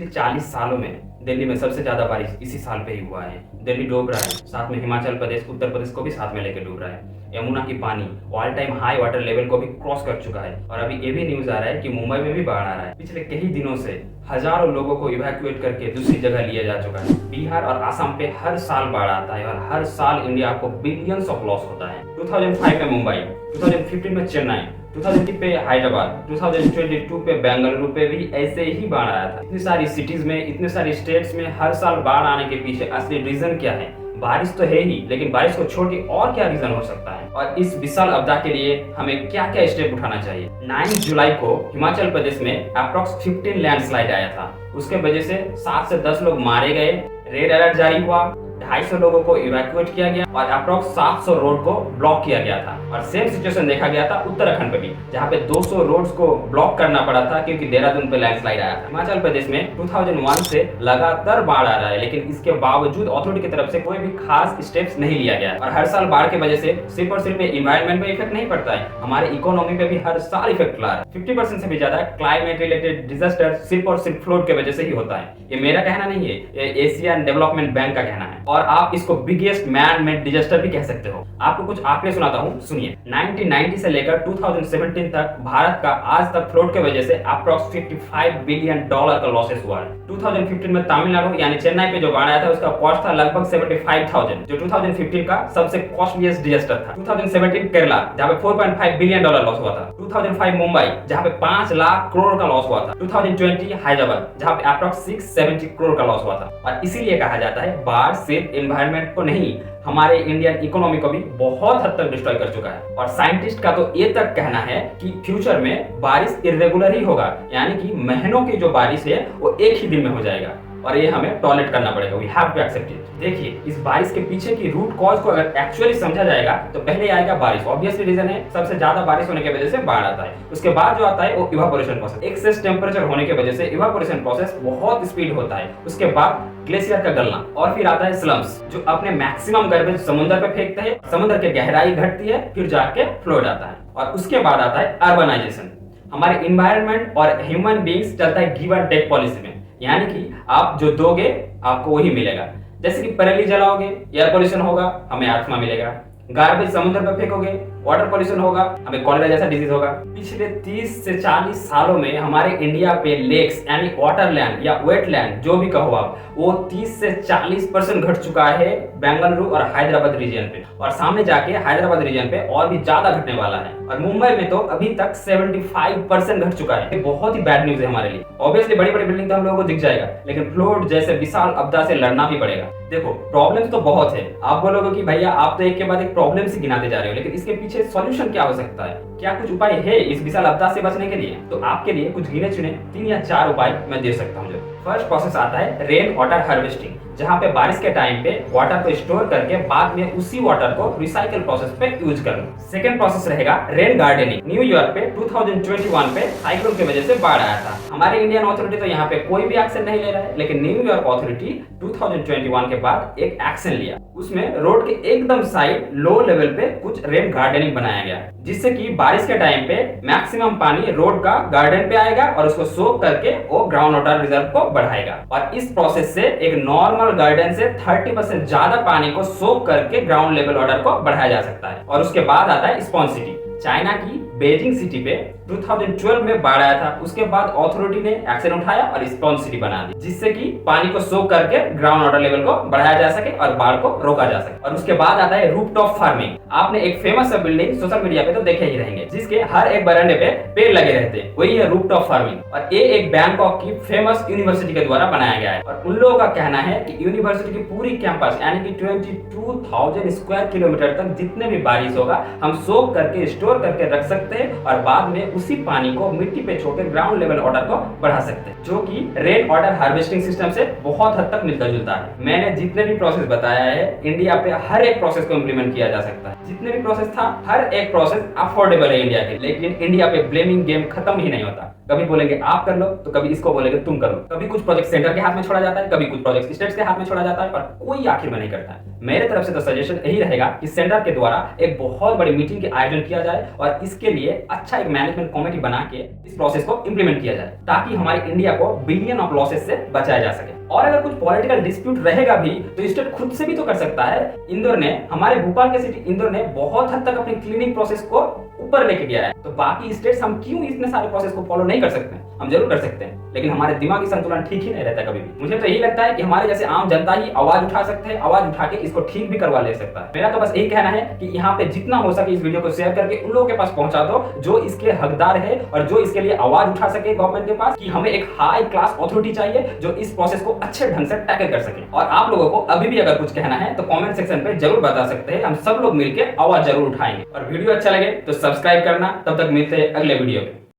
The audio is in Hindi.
पिछले 40 सालों में दिल्ली में सबसे ज्यादा बारिश इसी साल पे ही हुआ है। दिल्ली डूब रहा है, साथ में हिमाचल प्रदेश, उत्तर प्रदेश को भी साथ में लेकर डूब रहा है। यमुना की पानी all time high water level को भी क्रॉस कर चुका है और अभी ये भी न्यूज आ रहा है कि मुंबई में भी बाढ़ आ रहा है। पिछले कई दिनों से हजारों लोगों को इवैक्यूएट करके दूसरी जगह लिया जा चुका है। बिहार और असम पे हर साल बाढ़ आता है और हर साल इंडिया को बिलियंस ऑफ लॉस होता है। 2005 में मुंबई, 2015 में चेन्नई, 2020 पे हैदराबाद, 2022 पे बेंगलुरु पे भी ऐसे ही बाढ़ आया था। इतनी सारी सिटीज में, इतने सारी स्टेट्स में हर साल बाढ़ आने के पीछे असली रीजन क्या है? बारिश तो है ही, लेकिन बारिश को छोड़ के और क्या रीजन हो सकता है और इस विशाल आपदा के लिए हमें क्या क्या स्टेप उठाना चाहिए। 9 जुलाई को हिमाचल प्रदेश में अप्रॉक्स 15 लैंडस्लाइड आया था। उसके वजह से 7 से 10 लोग मारे गए, रेड अलर्ट जारी हुआ, 250 लोगों को इवैक्यूएट किया गया और अप्रॉक्स 700 रोड को ब्लॉक किया गया था। और सेम सिचुएशन देखा गया था उत्तराखंड पे भी, जहाँ पे 200 रोड्स को ब्लॉक करना पड़ा था क्योंकि देहरादून पे लैंडस्लाइड आया था। हिमाचल प्रदेश में 2001 से लगातार बाढ़ आ रहा है, लेकिन इसके बावजूद अथॉरिटी की तरफ से कोई भी खास स्टेप्स नहीं लिया गया। और हर साल बाढ़ की वजह से सिर्फ और सिर्फ एनवायरनमेंट पे इफेक्ट नहीं पड़ता है, हमारे इकोनॉमी पे भी हर साल इफेक्ट ला रहा है। 50% से भी ज्यादा क्लाइमेट रिलेटेड डिजास्टर सिर्फ और सिर्फ फ्लड की वजह से ही होता है। ये मेरा कहना नहीं है, ये एशियन डेवलपमेंट बैंक का कहना है और आप इसको बिगेस्ट मैन मेड डिजास्टर भी कह सकते हो। आपको कुछ आंकड़े सुनाता हूँ, सुनिए। 1990 से लेकर 2017 तक भारत का आज तक फ्लड की वजह से अप्रॉक्स $55 बिलियन का लॉसेस हुआ है। 2015 में तमिलनाडु यानी चेन्नई पे जो बाढ़ आया था उसका कॉस्ट था लगभग 75,000, जो 2015 का सबसे कॉस्टलीस्ट डिजास्टर था। 2017 केरला, जहाँ पे $4.5 बिलियन लॉस हुआ था। 2005 मुंबई, जहाँ पे 5 लाख करोड़ का लॉस हुआ था। 2020 हैदराबाद, जहाँ पे अप्रॉक्स 670 करोड़ का लॉस हुआ था। और इसीलिए कहा जाता है बाढ़ सिर्फ एनवायरनमेंट को नहीं, हमारे इंडियन इकोनॉमी को भी बहुत हद तक डिस्ट्रॉय कर चुका है। और साइंटिस्ट का तो ये तक कहना है कि फ्यूचर में बारिश इरेगुलर ही होगा, यानी कि महीनों की जो बारिश है वो एक ही दिन में हो जाएगा और ये हमें टॉलरेट करना पड़ेगा। We have to accept it. देखिए, इस बारिश के पीछे की रूट कॉज को अगर एक्चुअली समझा जाएगा तो पहले आएगा बारिश। ऑब्वियसली रीजन है, सबसे ज्यादा बारिश होने की वजह से बाढ़ आता है। उसके बाद जो आता है वो इवापोरेशन प्रोसेस। एक्सेस टेम्परेचर होने की वजह से इवापोरेशन प्रोसेस बहुत स्पीड होता है। उसके बाद ग्लेशियर का गलना और फिर आता है स्लम्स, जो अपने मैक्सिमम गार्बेज समुद्र पे फेंकते हैं। समुद्र की गहराई घटती है, फिर जाके फ्लड आता है। और उसके बाद आता है अर्बनाइजेशन। हमारे इन्वायरमेंट और ह्यूमन बीइंग्स चलता है गिव एंड टेक पॉलिसी में, यानी कि आप जो दोगे आपको वही मिलेगा। जैसे कि पराली जलाओगे, एयर पोल्यूशन होगा, हमें अस्थमा मिलेगा। गार्बेज समुद्र पर फेंकोगे, वाटर पोल्यूशन होगा, हमें कॉलेरा जैसा डिजीज होगा। पिछले 30 से 40 सालों में हमारे इंडिया पे लेक्स यानी वाटर लैंड या वेट लैंड जो भी कहो आप, वो 30 से 40% घट चुका है बेंगलुरु और हैदराबाद रीजन पे। और सामने जाके हैदराबाद रीजन पे और भी ज्यादा घटने वाला है। और मुंबई में तो अभी तक 75% घट चुका है। ये बहुत ही बैड न्यूज है हमारे लिए। ऑब्वियसली बड़ी बड़ी बिल्डिंग तो हम लोगों को दिख जाएगा, लेकिन फ्लड जैसे विशाल आपदा से लड़ना भी पड़ेगा। देखो, प्रॉब्लम्स तो बहुत है। आप बोलोगे कि भैया आप तो एक के बाद एक प्रॉब्लम से गिनाते जा रहे हो, लेकिन इसके पीछे सॉल्यूशन क्या हो सकता है? क्या कुछ उपाय है इस विशाल आपदा से बचने के लिए? तो आपके लिए कुछ गिने चुने 3 या 4 उपाय मैं दे सकता हूँ। फर्स्ट प्रोसेस आता है रेन वाटर हार्वेस्टिंग, जहाँ पे बारिश के टाइम पे वाटर को स्टोर करके बाद में उसी वाटर को रिसाइकल प्रोसेस पे यूज कर लो। सेकंड प्रोसेस रहेगा रेन गार्डनिंग। न्यूयॉर्क पे 2021 पे साइक्लोन की वजह से बाढ़ आया था। हमारे इंडियन अथॉरिटी तो यहाँ पे कोई भी एक्शन नहीं ले रहा है, लेकिन न्यूयॉर्क अथॉरिटी 2021 के बाद एक एक्शन लिया। उसमें रोड के एकदम साइड लो लेवल पे कुछ रेन गार्डनिंग बनाया गया, जिससे कि बारिश के टाइम पे मैक्सिमम पानी रोड का गार्डन पे आएगा और उसको सोक करके वो ग्राउंड वाटर रिजर्व को बढ़ाएगा। और इस प्रोसेस से एक नॉर्मल गार्डन से 30% ज्यादा पानी को सोक करके ग्राउंड लेवल वाटर को बढ़ाया जा सकता है। और उसके बाद आता है स्पॉन्ज सिटी। चाइना की बेजिंग सिटी पे 2012 में बाढ़ आया था। उसके बाद अथॉरिटी ने एक्शन उठाया और स्पॉन्ज सिटी बना दी, जिससे कि पानी को सोक करके ग्राउंड वाटर लेवल को बढ़ाया जा सके और बाढ़ को रोका जा सके। और उसके बाद आता है रूफटॉप फार्मिंग। आपने एक फेमस बिल्डिंग सोशल मीडिया पे तो देखे ही रहेंगे, जिसके हर एक बरामदे पे पेड़ लगे रहते हैं, वही है रूफटॉप फार्मिंग। और ये एक बैंकॉक की फेमस यूनिवर्सिटी के द्वारा बनाया गया है। और उन लोगों का कहना है कि यूनिवर्सिटी की पूरी कैंपस यानी कि 22,000 स्क्वायर किलोमीटर तक जितने भी बारिश होगा हम सोक करके स्टोर करके रख सकते हैं और बाद में उसी पानी को मिट्टी पे छोड़कर ग्राउंड लेवल वाटर को बढ़ा सकते हैं, जो कि रेन वाटर हार्वेस्टिंग सिस्टम से बहुत हद तक मिलता जुलता है। मैंने जितने भी प्रोसेस बताया है, इंडिया पे हर एक प्रोसेस को इंप्लीमेंट किया जा सकता है। जितने भी प्रोसेस था, हर एक प्रोसेस अफोर्डेबल है इंडिया के, लेकिन इंडिया पे ब्लेमिंग गेम खत्म ही नहीं होता। कभी बोलेंगे आप कर लो तो कभी इसको बोलेंगे तुम कर लो। कभी कुछ प्रोजेक्ट सेंटर के हाथ में छोड़ा जाता है, कभी कुछ प्रोजेक्ट स्टेट्स के हाथ में छोड़ा जाता है, और कोई आखिर में नहीं करता है। मेरे तरफ से तो सजेशन यही रहेगा कि सेंटर के द्वारा एक बहुत बड़ी मीटिंग के आयोजन किया जाए और इसके लिए अच्छा एक मैनेजमेंट कमेटी बना के इस प्रोसेस को इंप्लीमेंट किया जाए, ताकि हमारे इंडिया को बिलियन ऑफ लॉसेस से बचाया जा सके। और अगर कुछ पॉलिटिकल डिस्प्यूट रहेगा भी तो स्टेट खुद से भी तो कर सकता है। इंदौर ने, हमारे भोपाल के सिटी इंदौर ने बहुत हद तक अपनी क्लीनिंग प्रोसेस को ऊपर लेके गया है, तो बाकी स्टेट्स हम क्यों इतने सारे प्रोसेस को फॉलो नहीं कर सकते? हम जरूर कर सकते हैं, लेकिन हमारे दिमागी संतुलन ठीक ही नहीं रहता कभी भी। मुझे तो यही लगता है कि हमारे जैसे आम जनता ही आवाज उठा सकते हैं, आवाज उठा के इसको ठीक भी करवा ले सकता है। मेरा तो बस यही कहना है कि यहाँ पे जितना हो सके इस वीडियो को शेयर करके उन लोगों के पास पहुंचा दो जो इसके हकदार है और जो इसके लिए आवाज उठा सके गवर्नमेंट के पास, कि हमें एक हाई क्लास अथॉरिटी चाहिए जो इस प्रोसेस को अच्छे ढंग से टैकल कर सके। और आप लोगों को अभी भी अगर कुछ कहना है तो कमेंट सेक्शन पे जरूर बता सकते हैं, हम सब लोग मिलकर आवाज जरूर उठाएंगे। और वीडियो अच्छा लगे तो सब्सक्राइब करना। तब तक मिलते हैं अगले वीडियो में।